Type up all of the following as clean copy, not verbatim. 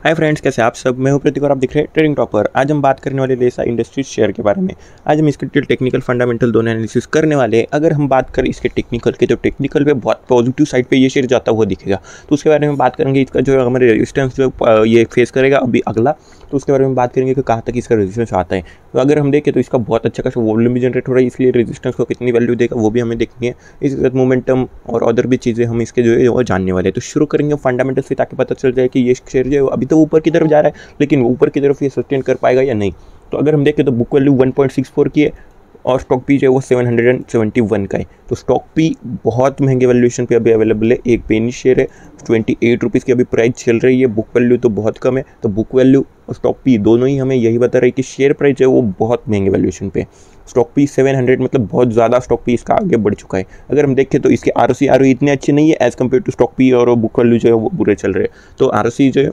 Hi friends, कैसे आप सब। मैं हूं प्रतीक और आप दिख रहे हैं ट्रेडिंग टॉपर। आज हम बात करने वाले लेसा इंडस्ट्रीज शेयर के बारे में। आज हम इसके टेक्निकल फंडामेंटल दोनों एनालिसिस करने वाले हैं। अगर हम बात करें इसके टेक्निकल के, तो टेक्निकल पे बहुत पॉजिटिव साइड पे ये शेयर जाता हुआ दिखेगा, तो उसके बारे में बात करेंगे। इसका जो हमारे रेजिस्टेंस जो ये फेस करेगा अभी अगला, तो उसके बारे में बात करेंगे कि कहाँ तक इसका रेजिस्टेंस आता है। तो अगर हम देखें तो इसका बहुत अच्छा खासा वॉल्यूम भी जनरेट हो रहा है, इसलिए रेजिस्टेंस को कितनी वैल्यू देगा वो भी हमें देखनी है। इसके साथ मोमेंटम और अदर भी चीज़ें हम इसके जो है वो जानने वाले हैं। तो शुरू करेंगे फंडामेंटल से, ताकि पता चल जाए कि ये शेयर जो है अभी तो ऊपर की तरफ जा रहा है, लेकिन ऊपर की तरफ ये सस्टेन कर पाएगा या नहीं। तो अगर हम देखें तो बुक वैल्यू 1.64 की है और स्टॉक पी जो है वो 771 का है। तो स्टॉक पी बहुत महंगे वैल्यूएशन पे अभी अवेलेबल है। एक पेनी शेयर है, 28 रुपीज़ की अभी प्राइस चल रही है। बुक वैल्यू तो बहुत कम है। तो बुक वैल्यू और स्टॉक पी दोनों ही हमें यही बता रहे हैं कि शेयर प्राइस है वो बहुत महंगे वैल्यूएशन पे। स्टॉक पी 700 मतलब बहुत ज़्यादा स्टॉक पी इसका आगे बढ़ चुका है। अगर हम देखें तो इसके ROC ROE इतने अच्छे नहीं है as compare to stock P, और बुक वैल्यू जो है वो बुरे चल रहे हैं। तो ROC जो है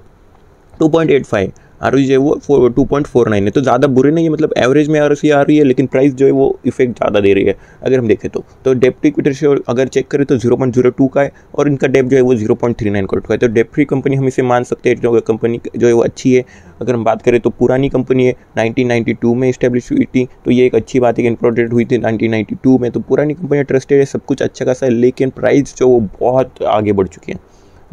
2.85, ROE जो है वो 2.49 है। तो ज़्यादा बुरे नहीं है, मतलब एवरेज में ROC आ रही है, लेकिन प्राइस जो है वो इफेक्ट ज़्यादा दे रही है। अगर हम देखें तो डेप्ट टू इक्विटी रेशियो अगर चेक करें तो 0.02 का है, और इनका डेप्ट जो है वो 0.39 करोड़ का है। तो डेप्ट फ्री कंपनी हम इसे मान सकते हैं, जो कंपनी जो है वो अच्छी है। अगर हम बात करें तो पुरानी कंपनी है, 1992 में इस्टेब्लिश हुई थी, तो ये एक अच्छी बात है कि इनकॉर्पोरेटेड हुई थी 1992 में। तो पुरानी कंपनी ट्रस्टेड है, सब कुछ अच्छा खासा है, लेकिन प्राइस जो वो बहुत आगे बढ़ चुकी है।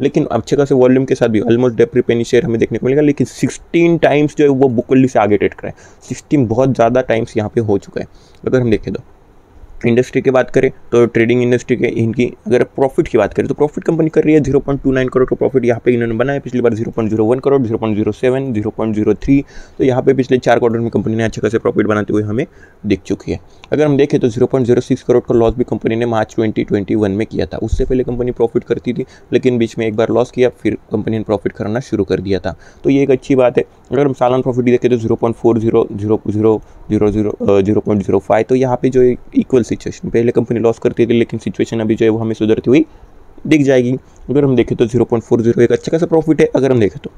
लेकिन अच्छे खासे वॉल्यूम के साथ भी ऑलमोस्ट डेप्ट फ्री पेनी शेयर हमें देखने को मिलेगा, लेकिन 16 टाइम्स जो है वो बुक वैल्यू से आगे ट्रेड कर रहा है। 16 बहुत ज़्यादा टाइम्स यहाँ पे हो चुका है। अगर हम देखें तो इंडस्ट्री की बात करें तो ट्रेडिंग इंडस्ट्री के इनकी अगर प्रॉफिट की बात करें तो प्रॉफिट कंपनी कर रही है 0.29 करोड़ का प्रॉफिट यहाँ पे इन्होंने बनाया। पिछली बार 0.01 करोड़, 0.07, 0.03। तो यहाँ पे पिछले 4 क्वार्टर में कंपनी ने अच्छे खासे प्रॉफिट बनाते हुए हमें दिख चुकी है। अगर हम देखें तो 0.06 करोड़ का लॉस भी कंपनी ने मार्च 2021 में किया था। उससे पहले कंपनी प्रॉफिट करती थी, लेकिन बीच में एक बार लॉस किया, फिर कंपनी ने प्रॉफिट करना शुरू कर दिया था। तो ये एक अच्छी बात है। अगर हम सालाना प्रॉफिट देखें तो 0.40, 0.05। तो यहाँ पे जो इक्वल सिचुएशन, पहले कंपनी लॉस करती थी, लेकिन सिचुएशन अभी जो है वो हमें सुधरती हुई दिख जाएगी। अगर हम देखें तो 0.40 एक अच्छा खासा प्रॉफिट है। अगर हम देखें तो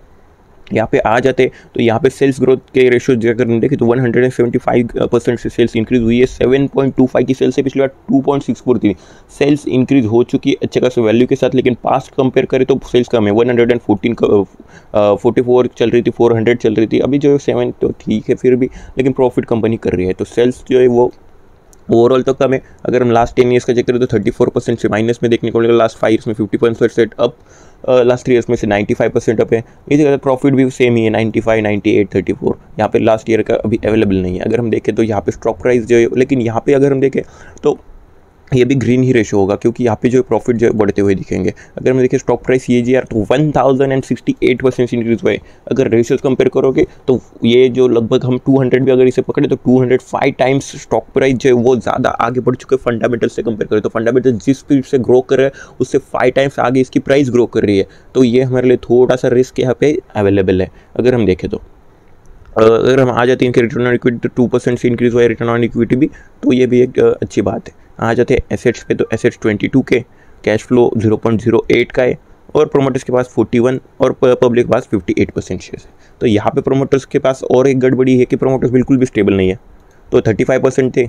यहाँ पे आ जाते तो यहाँ पे सेल्स ग्रोथ के रेशियो अगर हम देखें तो 175% से सेल्स इंक्रीज हुई है। 7.25 की सेल्स है, पिछली बार 2.64 थी। सेल्स इंक्रीज हो चुकी है अच्छे खासे वैल्यू के साथ, लेकिन पास्ट कंपेयर करें तो सेल्स कम है। 114 चल रही थी, 400 चल रही थी। अभी जो है 7 तो ठीक है फिर भी, लेकिन प्रॉफिट कंपनी कर रही है। तो सेल्स जो है वो ओवरऑल तो कम है। अगर हम लास्ट 10 ईयर्स का चेक करें तो 34% से माइनस में देखने को मिलेगा। लास्ट 5 ईयर्स में 50% अप, लास्ट 3 ईयर्स में से 95% अप है। इसी तरह प्रॉफिट भी सेम ही है, 95, 98, 34। यहाँ पे लास्ट ईयर का अभी अवेलेबल नहीं है। अगर हम देखें तो यहाँ पे स्टॉक प्राइस जो है, लेकिन यहाँ पे अगर हम देखें तो ये भी ग्रीन ही रेशो होगा, क्योंकि यहाँ पे जो प्रॉफिट जो बढ़ते हुए दिखेंगे। अगर हम देखें स्टॉक प्राइस CAGR तो 1068% इंक्रीज हुए। अगर रेशियोज कंपेयर करोगे तो ये जो लगभग हम 200 भी अगर इसे पकड़े तो 205 टाइम्स स्टॉक प्राइस जो है वो ज़्यादा आगे बढ़ चुके हैं फंडामेंटल से कंपेयर करें। तो फंडामेंटल जिस स्पीड से ग्रो कर रहा है उससे 5 टाइम्स आगे इसकी प्राइस ग्रो कर रही है। तो ये हमारे लिए थोड़ा सा रिस्क यहाँ पे अवेलेबल है। अगर हम देखें तो अगर हम आ जाते हैं इनके रिटर्न ऑन इक्विटी तो 2% से इंक्रीज हुआ है रिटर्न ऑन इक्विटी भी, तो ये भी एक अच्छी बात है। आ जाते हैं एसेट्स पे, तो एसेट्स 22 के, कैश फ्लो 0.08 का है, और प्रोमोटर्स के पास 41 और पब्लिक के पास 58% शेयर है। तो यहाँ पे प्रोमोटर्स के पास और एक गड़बड़ी है कि प्रोमोटर्स बिल्कुल भी स्टेबल नहीं है। तो 35% थे,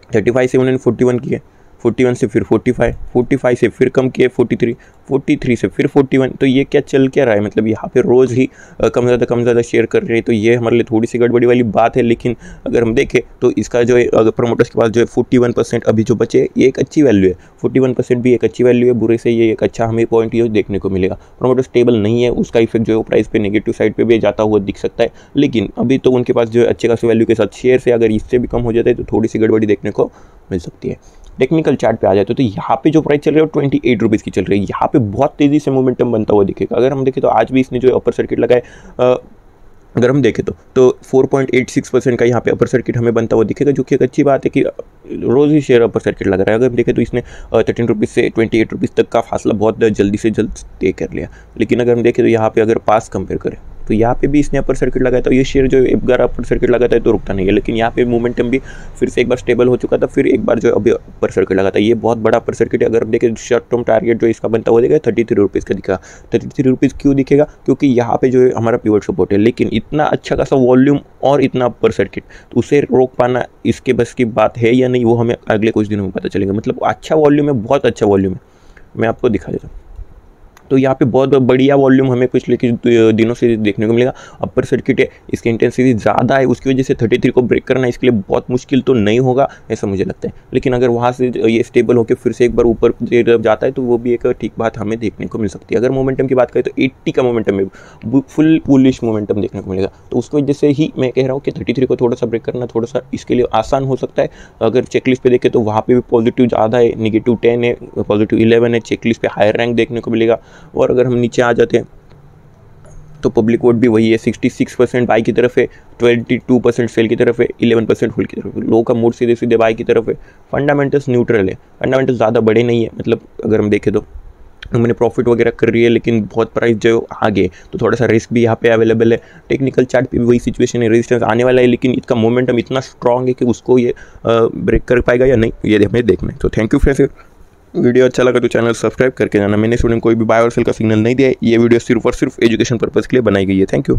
35 से उन्होंने 41 किए, 41 से फिर 45, 45 से फिर कम किए 43, 43 से फिर 41। तो ये क्या चल क्या रहा है, मतलब यहाँ पे रोज़ ही कम ज़्यादा शेयर कर रहे हैं। तो ये हमारे लिए थोड़ी सी गड़बड़ी वाली बात है। लेकिन अगर हम देखें तो इसका जो है अगर प्रोमोटर्स के पास जो है 41% अभी जो बचे, ये एक अच्छी वैल्यू है। 41% भी एक अच्छी वैल्यू है। बुरे से ये एक अच्छा हमें पॉइंट ये देखने को मिलेगा। प्रोमोटर स्टेबल नहीं है, उसका इफेक्ट जो है प्राइस पे नेगेटिव साइड पे भी जाता हुआ दिख सकता है। लेकिन अभी तो उनके पास जो है अच्छे खासी वैल्यू के साथ शेयर से अगर इससे भी कम हो जाता है तो थोड़ी सी गड़बड़ी देखने को मिल सकती है। टेक्निकल चार्ट पे आ जाते तो यहाँ पे जो प्राइस चल रही है वो 28 रुपीज़ की चल रही है। यहाँ पे बहुत तेज़ी से मोमेंटम बनता हुआ दिखेगा। अगर हम देखें तो आज भी इसने जो अपर सर्किट लगाए, अगर हम देखें तो 4.86% का यहाँ पे अपर सर्किट हमें बनता हुआ दिखेगा, जो कि एक अच्छी बात है कि रोज़ ही शेयर अपर सर्किट लग रहा है। अगर हम देखें तो इसने 13 रुपीज़ से 28 रुपीज़ तक का फासला बहुत जल्दी से जल्द तय कर लिया। लेकिन अगर हम देखें तो यहाँ पे अगर पास कंपेयर करें तो यहाँ पे भी इसने अपर सर्किट लगाया था। ये शेयर जो एक बार अपर सर्किट लगाता है तो रुकता नहीं है, लेकिन यहाँ पे मोमेंटम भी फिर से एक बार स्टेबल हो चुका था, फिर एक बार जो अभी अपर सर्किट लगाता है। ये बहुत बड़ा अपर सर्किट है। अगर हम देखें शॉर्ट टर्म टारगेट जो इसका बनता हुआ दिखेगा 33 रुपीज़ का दिखा। 33 रुपीज़ क्यों दिखेगा? क्योंकि यहाँ पे जो है हमारा पिवट सपोर्ट है, लेकिन इतना अच्छा खासा वॉल्यूम और इतना अपर सर्किट, तो उसे रोक पाना इसके बस की बात है या नहीं, वो हमें अगले कुछ दिनों में पता चलेगा। मतलब अच्छा वॉल्यूम है, बहुत अच्छा वॉल्यूम है। मैं आपको दिखा देता हूँ। तो यहाँ पे बहुत बढ़िया वॉल्यूम हमें पिछले कुछ दिनों से देखने को मिलेगा। अपर सर्किट है, इसकी इंटेंसिटी ज़्यादा है, उसकी वजह से 33 को ब्रेक करना इसके लिए बहुत मुश्किल तो नहीं होगा ऐसा मुझे लगता है। लेकिन अगर वहाँ से ये स्टेबल होकर फिर से एक बार ऊपर जाता है तो वो भी एक ठीक बात हमें देखने को मिल सकती है। अगर मोमेंटम की बात करें तो 80 का मोमेंटम है, फुल बुलिश मोमेंटम देखने को मिलेगा। तो उसकी वजह से ही मैं कह रहा हूँ कि 33 को थोड़ा सा ब्रेक करना थोड़ा सा इसके लिए आसान हो सकता है। अगर चेकलिस्ट पे देखें तो वहाँ पे भी पॉजिटिव ज़्यादा है, -10 है, +11 है, चेकलिस्ट पे हायर रैंक देखने को मिलेगा। और अगर हम नीचे आ जाते हैं तो पब्लिक वोट भी वही है, 66% बाई की तरफ है, 22% सेल की तरफ है, 11% होल्ड की तरफ है। लो का मूड सीधे सीधे बाई की तरफ है। फंडामेंटल्स न्यूट्रल है, फंडामेंटल्स ज़्यादा बड़े नहीं है, मतलब अगर हम देखें तो मैंने प्रॉफिट वगैरह कर रही है, लेकिन बहुत प्राइस जो आगे तो थोड़ा सा रिस्क भी यहाँ पे अवेलेबल है। टेक्निकल चार्ट पे भी वही सिचुएशन है, रेजिस्टेंस आने वाला है, लेकिन इसका मोमेंटम इतना स्ट्रांग है कि उसको ये ब्रेक कर पाएगा या नहीं, ये हमें देखना है। तो थैंक यू फ्रेंड्स, वीडियो अच्छा लगा तो चैनल सब्सक्राइब करके जाना। मैंने स्टूडेंट कोई भी बाय और सेल का सिग्नल नहीं दिया है, ये वीडियो सिर्फ और सिर्फ एजुकेशन पर्पज़ के लिए बनाई गई है। Thank you.